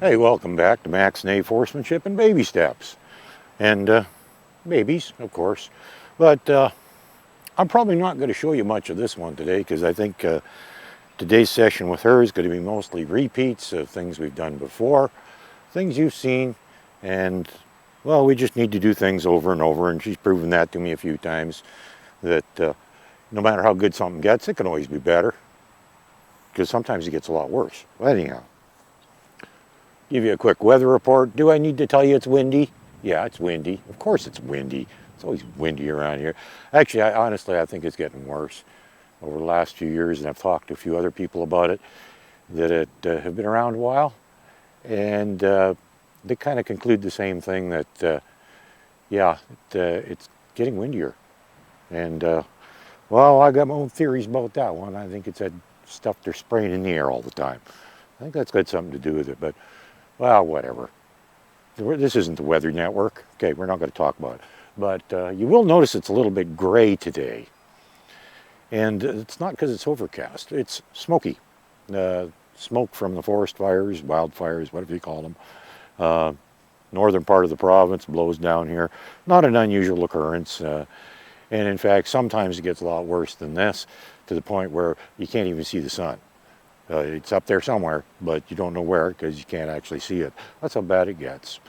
Hey, welcome back to Max and Abe Horsemanship and Baby Steps. And babies, of course. But I'm probably not going to show you much of this one today because I think today's session with her is going to be mostly repeats of things we've done before, things you've seen, and, well, we just need to do things over and over, and she's proven that to me a few times, that no matter how good something gets, it can always be better, because sometimes it gets a lot worse. But anyhow. Give you a quick weather report. Do I need to tell you it's windy? Yeah, it's windy. Of course it's windy. It's always windy around here. Actually, honestly, I think it's getting worse over the last few years, and I've talked to a few other people about it that have been around a while, and they kind of conclude the same thing, that, yeah, it's getting windier. And, well, I got my own theories about that one. I think it's that stuff they're spraying in the air all the time. I think that's got something to do with it, but well, whatever. This isn't the Weather Network. Okay, we're not going to talk about it. But you will notice it's a little bit gray today. And it's not because it's overcast. It's smoky. Smoke from the forest fires, wildfires, whatever you call them. Northern part of the province blows down here. Not an unusual occurrence. And in fact, sometimes it gets a lot worse than this, to the point where you can't even see the sun. It's up there somewhere, but you don't know where because you can't actually see it. That's how bad it gets.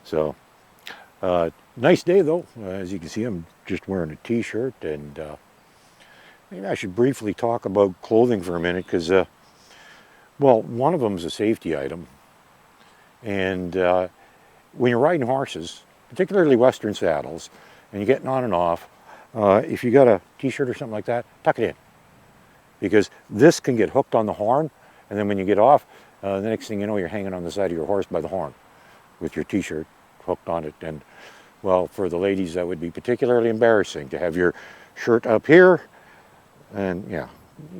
So, nice day though. As you can see, I'm just wearing a t-shirt, and maybe I should briefly talk about clothing for a minute because, well, one of them is a safety item. And when you're riding horses, particularly Western saddles, and you're getting on and off, if you got a t-shirt or something like that, tuck it in. Because this can get hooked on the horn, and then when you get off, the next thing you know, you're hanging on the side of your horse by the horn with your t-shirt hooked on it. And, well, for the ladies, that would be particularly embarrassing to have your shirt up here. And, yeah,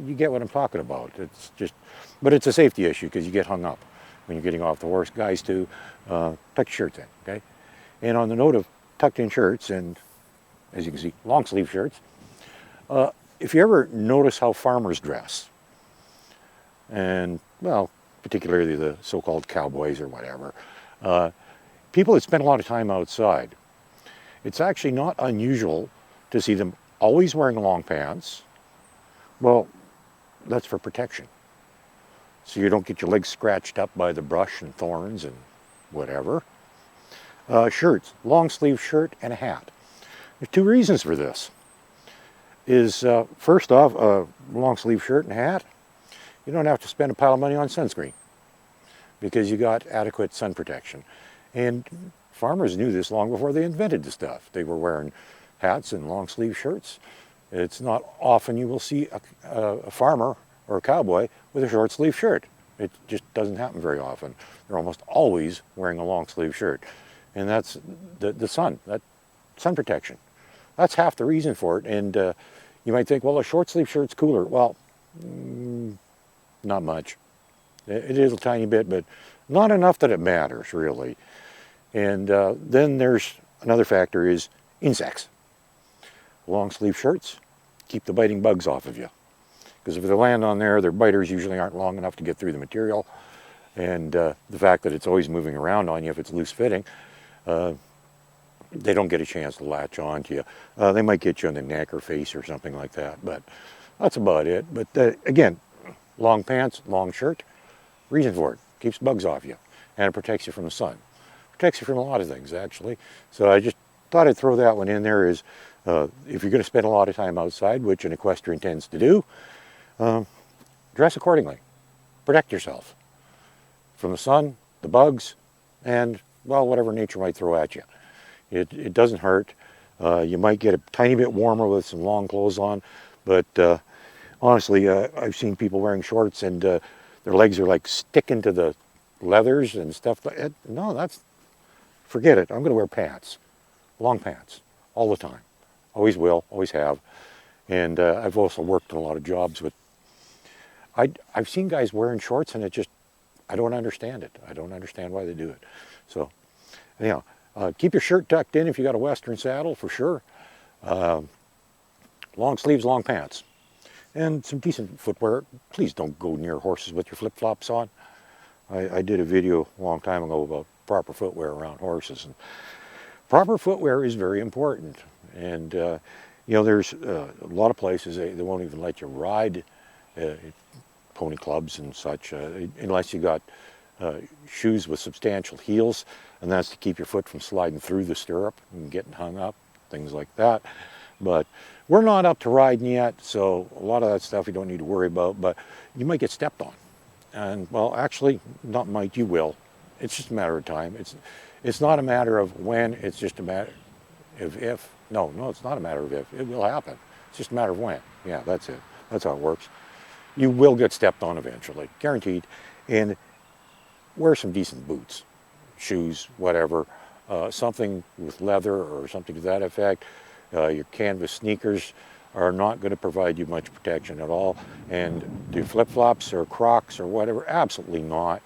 you get what I'm talking about. It's just, but it's a safety issue because you get hung up when you're getting off the horse. Guys, too, tuck your shirts in, okay? And on the note of tucked-in shirts, and as you can see, long-sleeve shirts, if you ever notice how farmers dress, and, well, particularly the so-called cowboys or whatever, people that spend a lot of time outside, it's actually not unusual to see them always wearing long pants. Well, that's for protection. So you don't get your legs scratched up by the brush and thorns and whatever. Shirts, long sleeve shirt and a hat. There's two reasons for this. First off, a long sleeve shirt and hat, you don't have to spend a pile of money on sunscreen because you got adequate sun protection. And farmers knew this long before they invented the stuff. They were wearing hats and long sleeve shirts. It's not often you will see a farmer or a cowboy with a short sleeve shirt. It just doesn't happen very often. They're almost always wearing a long sleeve shirt. And that's the sun, that sun protection. That's half the reason for it. And you might think, well, a short sleeve shirt's cooler. Well, not much. It is a tiny bit, but not enough that it matters, really. And then there's another factor is insects. Long sleeve shirts keep the biting bugs off of you. Because if they land on there, their biters usually aren't long enough to get through the material. And the fact that it's always moving around on you if it's loose fitting, they don't get a chance to latch on to you. They might get you on the neck or face or something like that, but that's about it. But again, long pants, long shirt, reason for it, keeps bugs off you, and it protects you from the sun. Protects you from a lot of things, actually. So I just thought I'd throw that one in there is, if you're going to spend a lot of time outside, which an equestrian tends to do, dress accordingly. Protect yourself from the sun, the bugs, and, well, whatever nature might throw at you. It doesn't hurt. You might get a tiny bit warmer with some long clothes on, but honestly, I've seen people wearing shorts and their legs are like sticking to the leathers and stuff like that. No, forget it. I'm going to wear pants, long pants, all the time. Always will, always have. And I've also worked in a lot of jobs with, I've seen guys wearing shorts and I don't understand it. I don't understand why they do it. So, anyhow. Keep your shirt tucked in if you got a Western saddle, for sure. Long sleeves, long pants. And some decent footwear. Please don't go near horses with your flip-flops on. I did a video a long time ago about proper footwear around horses. And proper footwear is very important. And, you know, there's a lot of places they won't even let you ride pony clubs and such unless you got shoes with substantial heels, and that's to keep your foot from sliding through the stirrup and getting hung up, things like that. But we're not up to riding yet, so a lot of that stuff you don't need to worry about, but you might get stepped on. And, well, actually, not might, you will. It's just a matter of time. It's not a matter of when, it's just a matter of if. No, it's not a matter of if. It will happen. It's just a matter of when. Yeah, that's it. That's how it works. You will get stepped on eventually, guaranteed. And wear some decent boots, shoes, whatever, something with leather or something to that effect. Your canvas sneakers are not going to provide you much protection at all. And do flip-flops or Crocs or whatever? Absolutely not.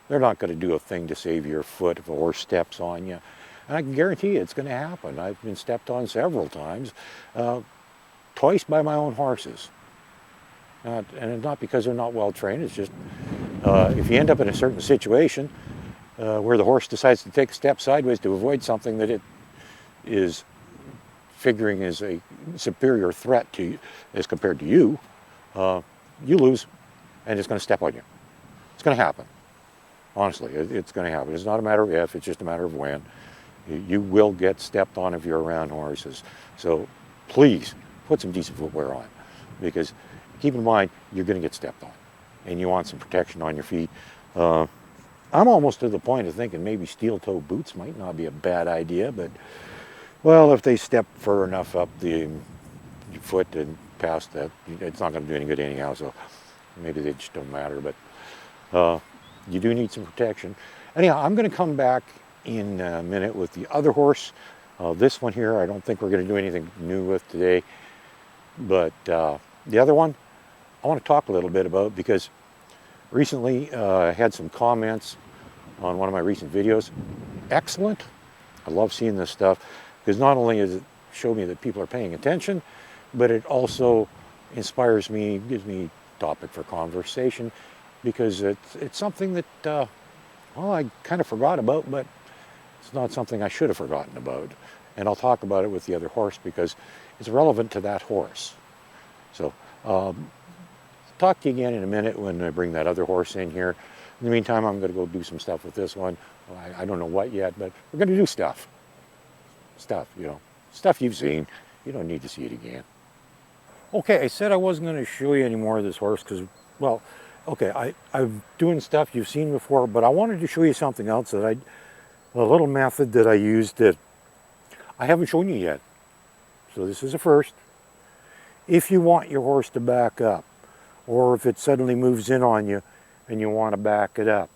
They're not going to do a thing to save your foot if a horse steps on you. And I can guarantee you it's going to happen. I've been stepped on several times, twice by my own horses. And it's not because they're not well trained, it's just if you end up in a certain situation where the horse decides to take a step sideways to avoid something that it is figuring is a superior threat to you as compared to you, you lose and it's going to step on you. It's going to happen. Honestly, it's going to happen. It's not a matter of if, it's just a matter of when. You will get stepped on if you're around horses. So please put some decent footwear on, because keep in mind, you're going to get stepped on and you want some protection on your feet. I'm almost to the point of thinking maybe steel-toe boots might not be a bad idea, but, well, if they step far enough up your foot and past that, it's not going to do any good anyhow, so maybe they just don't matter, but you do need some protection. Anyhow, I'm going to come back in a minute with the other horse. This one here, I don't think we're going to do anything new with today, but the other one, I want to talk a little bit about, because recently I had some comments on one of my recent videos. Excellent. I love seeing this stuff, because not only does it show me that people are paying attention, but it also inspires me, gives me topic for conversation, because it's something that, well, I kind of forgot about, but it's not something I should have forgotten about. And I'll talk about it with the other horse because it's relevant to that horse. So, talk to you again in a minute when I bring that other horse in here. In the meantime, I'm going to go do some stuff with this one. I don't know what yet, but we're going to do stuff. Stuff, you know, stuff you've seen. You don't need to see it again. Okay, I said I wasn't going to show you any more of this horse because, well, okay, I'm doing stuff you've seen before, but I wanted to show you something else a little method that I used that I haven't shown you yet. So this is a first. If you want your horse to back up, or if it suddenly moves in on you and you want to back it up,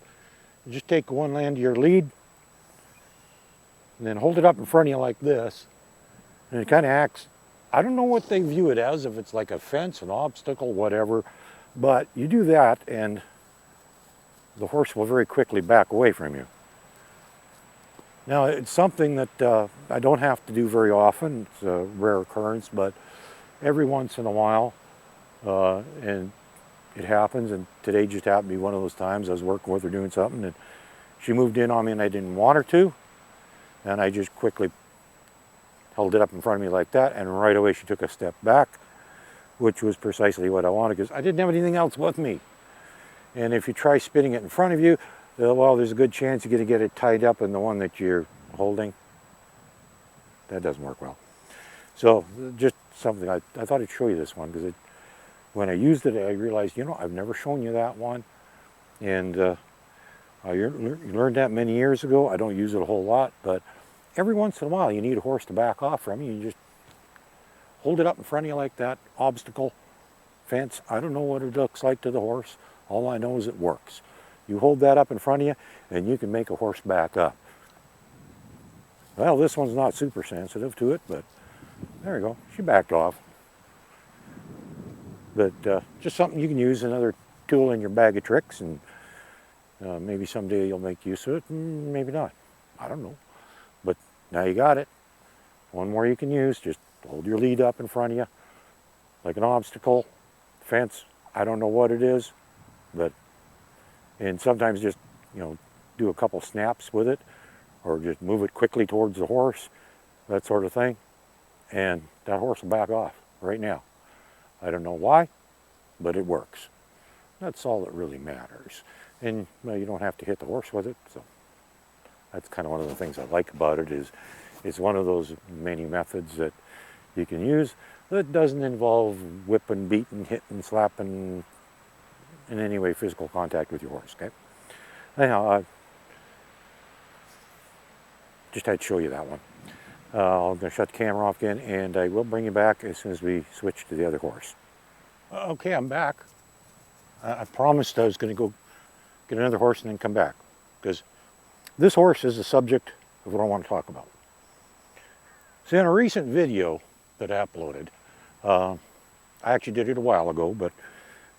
just take one end of your lead and then hold it up in front of you like this, and it kind of acts, I don't know what they view it as, if it's like a fence, an obstacle, whatever, but you do that and the horse will very quickly back away from you. Now, it's something that I don't have to do very often. It's a rare occurrence, but every once in a while, and it happens, and today just happened to be one of those times. I was working with her doing something, and she moved in on me and I didn't want her to, and I just quickly held it up in front of me like that, and right away she took a step back, which was precisely what I wanted, because I didn't have anything else with me. And if you try spinning it in front of you, well, there's a good chance you're going to get it tied up in the one that you're holding. That doesn't work well. So just something, I thought I'd show you this one, because when I used it, I realized, you know, I've never shown you that one. And I learned that many years ago. I don't use it a whole lot, but every once in a while you need a horse to back off from you. You just hold it up in front of you like that, obstacle, fence. I don't know what it looks like to the horse. All I know is it works. You hold that up in front of you and you can make a horse back up. Well, this one's not super sensitive to it, but there you go. She backed off. But just something you can use, another tool in your bag of tricks, and maybe someday you'll make use of it, and maybe not. I don't know. But now you got it. One more you can use. Just hold your lead up in front of you like an obstacle, fence. I don't know what it is, but, and sometimes just do a couple snaps with it, or just move it quickly towards the horse, that sort of thing, and that horse will back off right now. I don't know why, but it works. That's all that really matters. And well, you don't have to hit the horse with it, so that's kind of one of the things I like about it. Is it's one of those many methods that you can use that doesn't involve whipping, beating, hitting, slapping, in any way physical contact with your horse, okay? Anyhow, I just had to show you that one. I'm going to shut the camera off again, and I will bring you back as soon as we switch to the other horse. Okay, I'm back. I promised I was going to go get another horse and then come back, because this horse is the subject of what I want to talk about. So in a recent video that I uploaded, I actually did it a while ago, but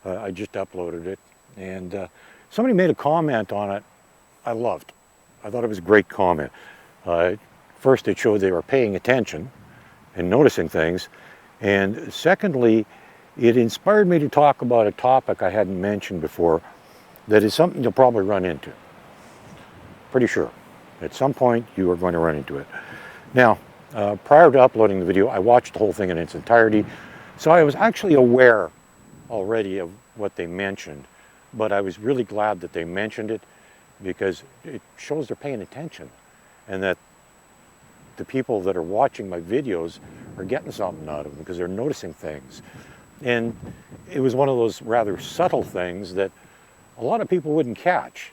I just uploaded it, and somebody made a comment on it I loved. I thought it was a great comment. First, it showed they were paying attention and noticing things, and secondly, it inspired me to talk about a topic I hadn't mentioned before that is something you'll probably run into. Pretty sure. At some point, you are going to run into it. Now, prior to uploading the video, I watched the whole thing in its entirety, so I was actually aware already of what they mentioned, but I was really glad that they mentioned it because it shows they're paying attention and that the people that are watching my videos are getting something out of them because they're noticing things. And it was one of those rather subtle things that a lot of people wouldn't catch.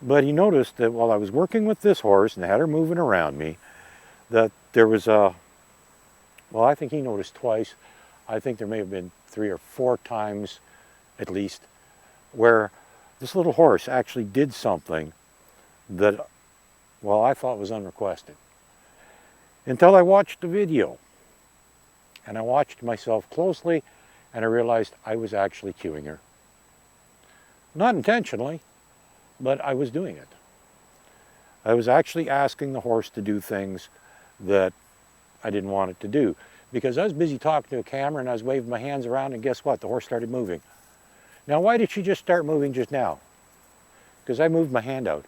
But he noticed that while I was working with this horse and I had her moving around me, that there was well, I think he noticed twice. I think there may have been 3 or 4 times at least where this little horse actually did something that, well, I thought was unrequested. Until I watched the video. And I watched myself closely and I realized I was actually cueing her. Not intentionally, but I was doing it. I was actually asking the horse to do things that I didn't want it to do. Because I was busy talking to a camera and I was waving my hands around, and guess what? The horse started moving. Now, why did she just start moving just now? Because I moved my hand out.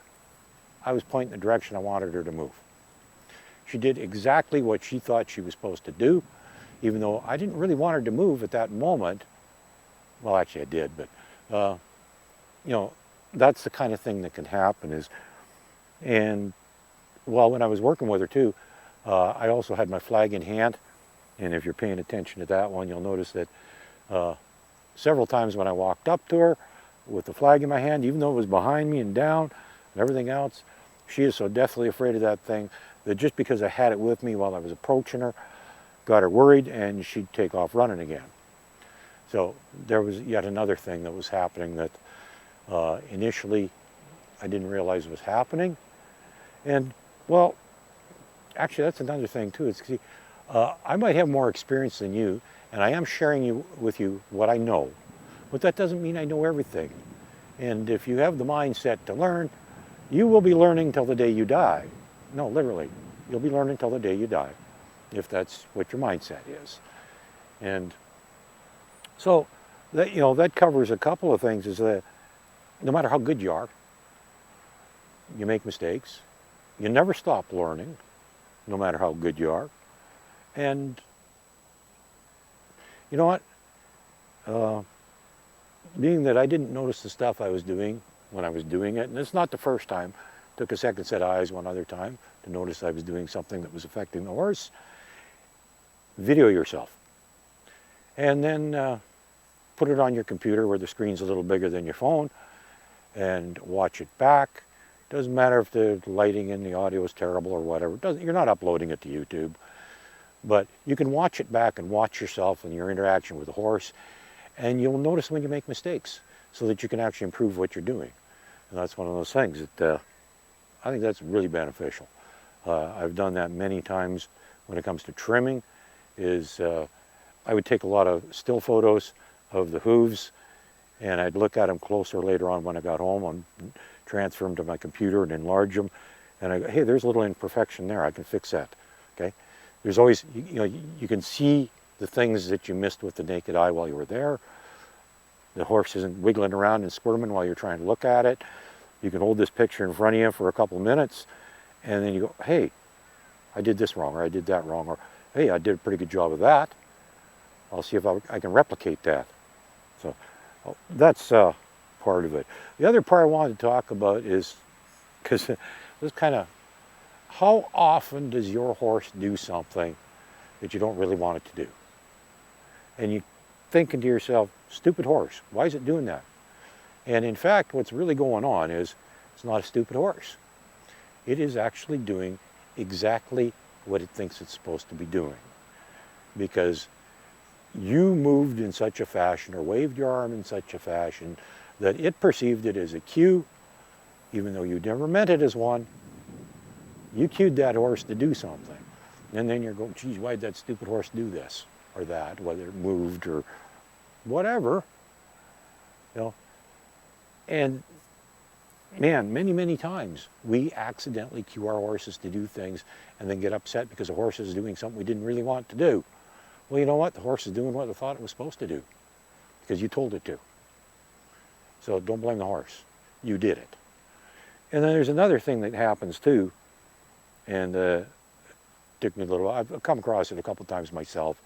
I was pointing the direction I wanted her to move. She did exactly what she thought she was supposed to do, even though I didn't really want her to move at that moment. Well, actually I did, but that's the kind of thing that can happen. And well, when I was working with her too, I also had my flag in hand, and if you're paying attention to that one, you'll notice that several times when I walked up to her with the flag in my hand, even though it was behind me and down and everything else, she is so deathly afraid of that thing that just because I had it with me while I was approaching her, got her worried, and she'd take off running again. So there was yet another thing that was happening that initially I didn't realize was happening. And well, actually that's another thing too. It's, see, I might have more experience than you, and I am sharing with you what I know, but that doesn't mean I know everything. And if you have the mindset to learn, you will be learning till the day you die. No, literally, you'll be learning till the day you die, if that's what your mindset is. And so that, that covers a couple of things. Is that no matter how good you are, you make mistakes. You never stop learning, no matter how good you are. And you know what? Being that I didn't notice the stuff I was doing when I was doing it, and it's not the first time, took a second set of eyes one other time to notice I was doing something that was affecting the horse. Video yourself. And then put it on your computer where the screen's a little bigger than your phone and watch it back. Doesn't matter if the lighting and the audio is terrible or whatever. You're not uploading it to YouTube. But you can watch it back and watch yourself and your interaction with the horse, and you'll notice when you make mistakes so that you can actually improve what you're doing. And that's one of those things that I think that's really beneficial. I've done that many times when it comes to trimming. I would take a lot of still photos of the hooves, and I'd look at them closer later on when I got home and transfer them to my computer and enlarge them. And I go, hey, there's a little imperfection there. I can fix that. Okay. There's always, you can see the things that you missed with the naked eye while you were there. The horse isn't wiggling around and squirming while you're trying to look at it. You can hold this picture in front of you for a couple of minutes, and then you go, hey, I did this wrong, or I did that wrong, or hey, I did a pretty good job of that. I'll see if I can replicate that. So that's part of it. The other part I wanted to talk about is, because this kind of, how often does your horse do something that you don't really want it to do? And you thinking to yourself, stupid horse, why is it doing that? And in fact, what's really going on is it's not a stupid horse. It is actually doing exactly what it thinks it's supposed to be doing. Because you moved in such a fashion or waved your arm in such a fashion that it perceived it as a cue, even though you never meant it as one. You cued that horse to do something. And then you're going, geez, why did that stupid horse do this or that, whether it moved or whatever, you know. And man, many, many times we accidentally cue our horses to do things and then get upset because the horse is doing something we didn't really want to do. Well, you know what? The horse is doing what it thought it was supposed to do because you told it to. So don't blame the horse. You did it. And then there's another thing that happens too, and it took me a little while. I've come across it a couple times myself,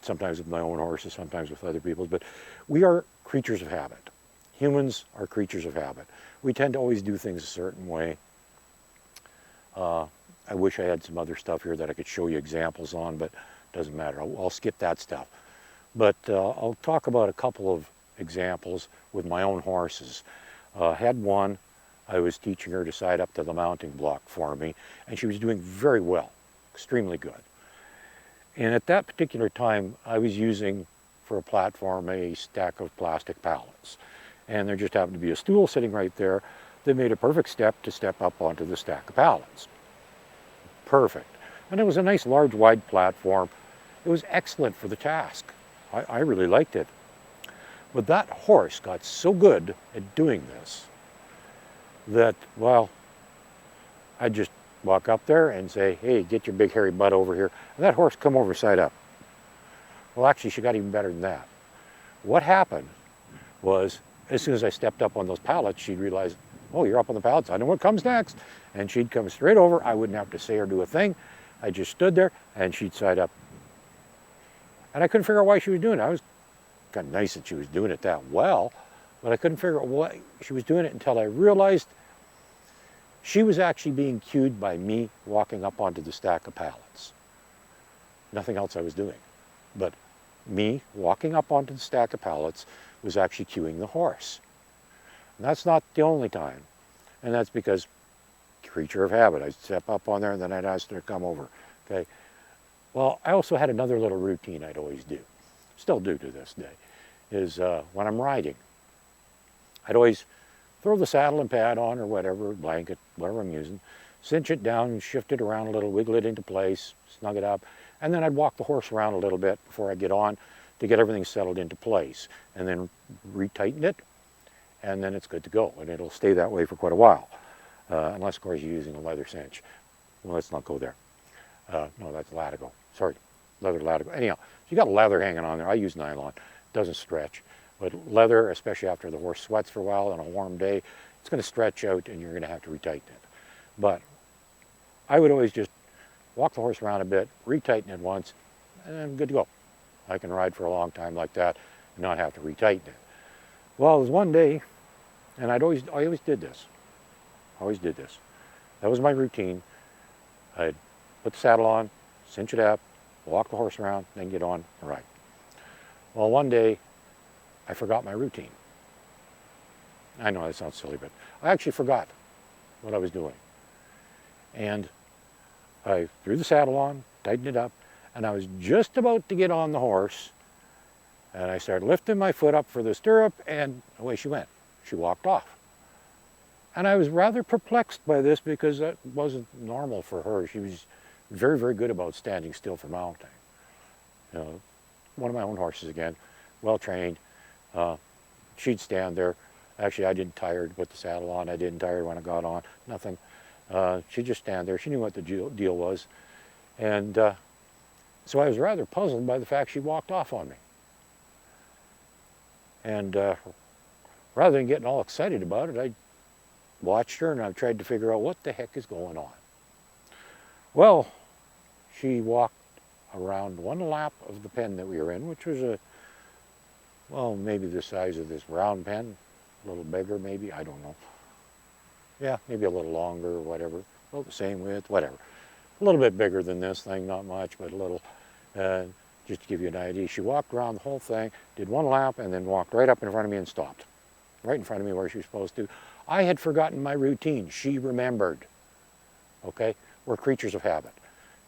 sometimes with my own horses, sometimes with other people's, but we are creatures of habit. Humans are creatures of habit. We tend to always do things a certain way. I wish I had some other stuff here that I could show you examples on, but it doesn't matter. I'll skip that stuff. But I'll talk about a couple of examples with my own horses. Had one, I was teaching her to side up to the mounting block for me, and she was doing very well, extremely good. And at that particular time, I was using for a platform a stack of plastic pallets. And there just happened to be a stool sitting right there that made a perfect step to step up onto the stack of pallets. Perfect. And it was a nice large wide platform. It was excellent for the task. I really liked it. But that horse got so good at doing this that, well, I'd just walk up there and say, hey, get your big hairy butt over here. And that horse come over side up. Well, actually, she got even better than that. What happened was, as soon as I stepped up on those pallets, she'd realize, oh, you're up on the pallets, I know what comes next. And she'd come straight over. I wouldn't have to say or do a thing. I just stood there, and she'd side up. And I couldn't figure out why she was doing it. I was kind of nice that she was doing it that well, but I couldn't figure out why she was doing it until I realized she was actually being cued by me walking up onto the stack of pallets. Nothing else I was doing. But me walking up onto the stack of pallets was actually cueing the horse. And that's not the only time. And that's because, creature of habit, I'd step up on there and then I'd ask her to come over. Okay. Well, I also had another little routine I'd always do, still do to this day, is when I'm riding, I'd always throw the saddle and pad on or whatever, blanket, whatever I'm using, cinch it down and shift it around a little, wiggle it into place, snug it up, and then I'd walk the horse around a little bit before I get on to get everything settled into place, and then retighten it, and then it's good to go, and it'll stay that way for quite a while, unless, of course, you're using a leather cinch. Well, let's not go there. No, that's latigo. Sorry, leather latigo. Anyhow, if you got leather hanging on there, I use nylon. It doesn't stretch. But leather, especially after the horse sweats for a while on a warm day, it's going to stretch out and you're going to have to retighten it. But I would always just walk the horse around a bit, retighten it once, and I'm good to go. I can ride for a long time like that and not have to retighten it. Well, it was one day, and I always did this. Always did this. That was my routine. I'd put the saddle on, cinch it up, walk the horse around, then get on and ride. Well, one day, I forgot my routine. I know that sounds silly, but I actually forgot what I was doing. And I threw the saddle on, tightened it up, and I was just about to get on the horse, and I started lifting my foot up for the stirrup, and away she went. She walked off. And I was rather perplexed by this because that wasn't normal for her. She was very, very good about standing still for mounting. You know, one of my own horses again, well trained. She'd stand there. Actually, I didn't tie her to put the saddle on. I didn't tie her when I got on. Nothing. She'd just stand there. She knew what the deal was. And so I was rather puzzled by the fact she walked off on me. And rather than getting all excited about it, I watched her and I tried to figure out what the heck is going on. Well, she walked around one lap of the pen that we were in, which was well, maybe the size of this round pen, a little bigger maybe, I don't know. Yeah, maybe a little longer or whatever, well, the same width, whatever. A little bit bigger than this thing, not much, but a little, just to give you an idea. She walked around the whole thing, did one lap, and then walked right up in front of me and stopped. Right in front of me where she was supposed to. I had forgotten my routine. She remembered. Okay? We're creatures of habit.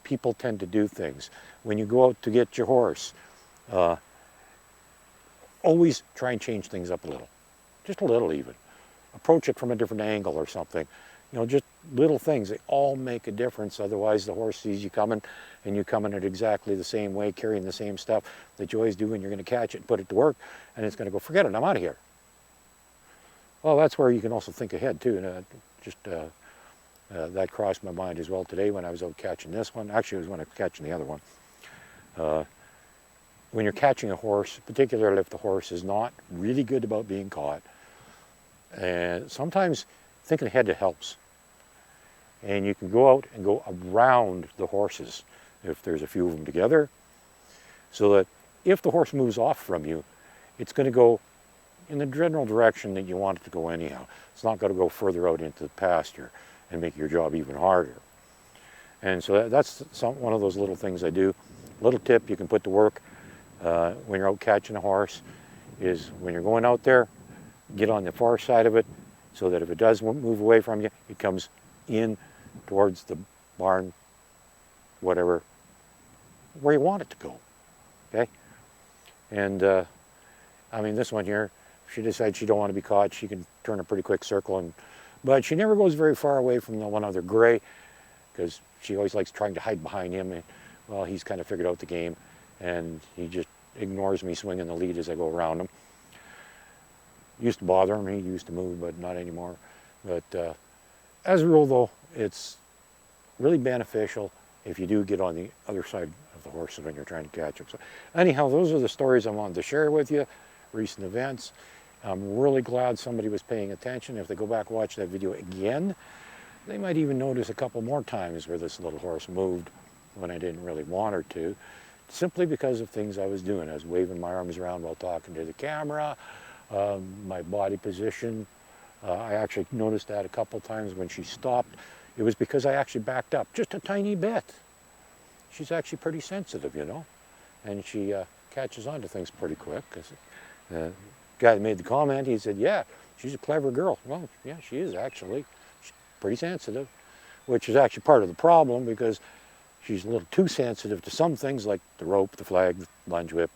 People tend to do things. When you go out to get your horse, always try and change things up a little. Just a little even. Approach it from a different angle or something. You know, just little things. They all make a difference. Otherwise, the horse sees you coming, and you come in it exactly the same way, carrying the same stuff that you always do, and you're going to catch it and put it to work, and it's going to go, forget it, I'm out of here. Well, that's where you can also think ahead, too. And that crossed my mind as well today when I was out catching this one. Actually, it was when I was catching the other one. When you're catching a horse, particularly if the horse is not really good about being caught, and sometimes thinking ahead helps. And you can go out and go around the horses if there's a few of them together, so that if the horse moves off from you, it's going to go in the general direction that you want it to go anyhow. It's not going to go further out into the pasture and make your job even harder. And so that's one of those little things I do. Little tip you can put to work when you're out catching a horse is when you're going out there, get on the far side of it so that if it does move away from you, it comes in towards the barn, whatever, where you want it to go, okay? And I mean, this one here, if she decides she don't want to be caught, she can turn a pretty quick circle, but she never goes very far away from the one other gray, because she always likes trying to hide behind him. And, well, he's kind of figured out the game, and he just ignores me swinging the lead as I go around him. Used to bother him, he used to move, but not anymore. But as a rule, though, it's really beneficial if you do get on the other side of the horse when you're trying to catch them. So anyhow, those are the stories I wanted to share with you, recent events. I'm really glad somebody was paying attention. If they go back and watch that video again, they might even notice a couple more times where this little horse moved when I didn't really want her to, simply because of things I was doing. I was waving my arms around while talking to the camera, my body position. I actually noticed that a couple times when she stopped. It was because I actually backed up just a tiny bit. She's actually pretty sensitive, you know, and she catches on to things pretty quick. The guy that made the comment, he said, yeah, she's a clever girl. Well, yeah, she is actually. She's pretty sensitive, which is actually part of the problem because she's a little too sensitive to some things like the rope, the flag, the lunge whip.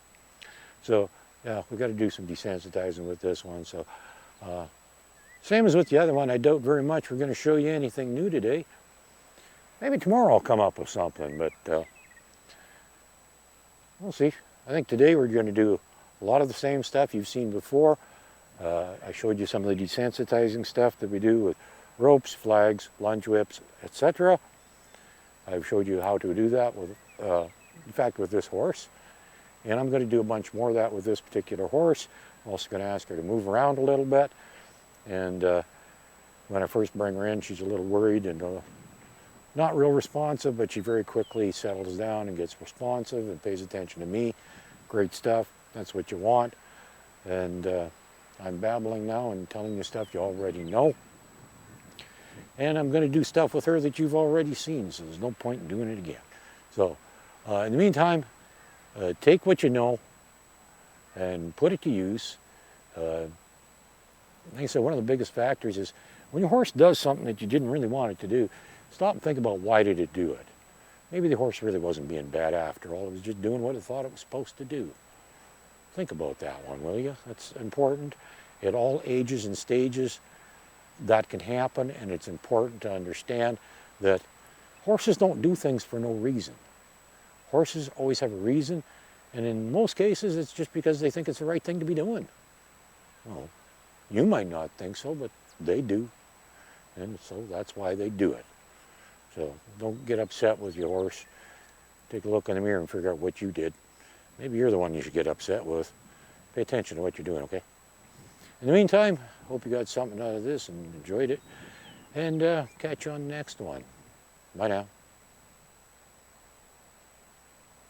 So, yeah, we've got to do some desensitizing with this one. So, same as with the other one, I doubt very much we're going to show you anything new today. Maybe tomorrow I'll come up with something, but we'll see. I think today we're going to do a lot of the same stuff you've seen before. I showed you some of the desensitizing stuff that we do with ropes, flags, lunge whips, etc. I've showed you how to do that with, in fact, with this horse. And I'm going to do a bunch more of that with this particular horse. I'm also going to ask her to move around a little bit. And when I first bring her in, she's a little worried and not real responsive, but she very quickly settles down and gets responsive and pays attention to me. Great stuff. That's what you want. And I'm babbling now and telling you stuff you already know. And I'm going to do stuff with her that you've already seen, so there's no point in doing it again. So in the meantime, take what you know and put it to use. Like I said, one of the biggest factors is when your horse does something that you didn't really want it to do, stop and think about why did it do it. Maybe the horse really wasn't being bad after all. It was just doing what it thought it was supposed to do. Think about that one, will you? That's important. At all ages and stages, that can happen, and it's important to understand that horses don't do things for no reason. Horses always have a reason, and in most cases, it's just because they think it's the right thing to be doing. Well, you might not think so, but they do, and so that's why they do it. So don't get upset with your horse. Take a look in the mirror and figure out what you did. Maybe you're the one you should get upset with. Pay attention to what you're doing, okay? In the meantime, hope you got something out of this and enjoyed it. And catch you on the next one. Bye now.